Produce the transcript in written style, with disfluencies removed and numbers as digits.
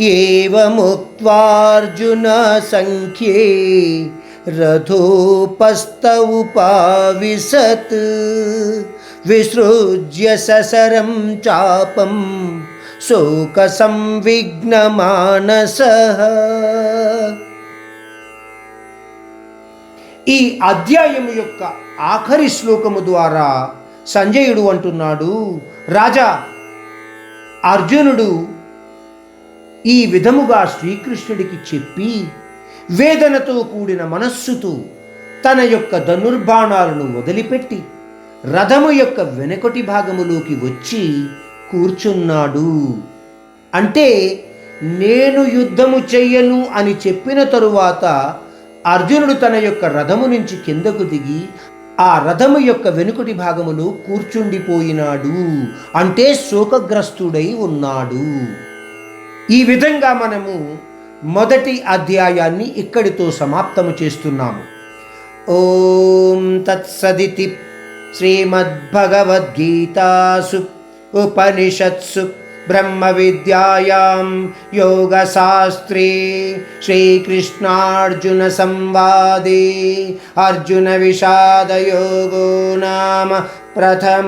ఏవముక్త్వార్జున సంఖ్యే రథోపస్థ ఉపావిశత్ విసృజ్య ససరం చాపం శోక సంవిఘ్న మానసః. ఈ అధ్యాయము యొక్క ఆఖరి శ్లోకము ద్వారా సంజయుడు అంటున్నాడు, రాజా, అర్జునుడు ఈ విధముగా శ్రీకృష్ణుడికి చెప్పి వేదనతో కూడిన మనస్సుతో తన యొక్క ధనుర్బాణాలను వదిలిపెట్టి రథము యొక్క వెనకటి భాగములోకి వచ్చి కూర్చున్నాడు. అంటే నేను యుద్ధము చెయ్యను అని చెప్పిన తరువాత అర్జునుడు తన యొక్క రథము నుంచి కిందకు దిగి ఆ రథము యొక్క వెనుకటి భాగములో కూర్చుండిపోయినాడు. అంటే శోకగ్రస్తుడై ఉన్నాడు. ఈ విధంగా మనము మొదటి అధ్యాయాన్ని ఇక్కడితో సమాప్తము చేస్తున్నాము. ఓం తత్సదితి శ్రీమద్భగవద్గీతాసు ఉపనిషత్సు బ్రహ్మ విద్యాయాం యోగశాస్త్రే శ్రీకృష్ణార్జున సంవాదే అర్జున విషాదయోగో నామ ప్రథమోऽధ్యాయః.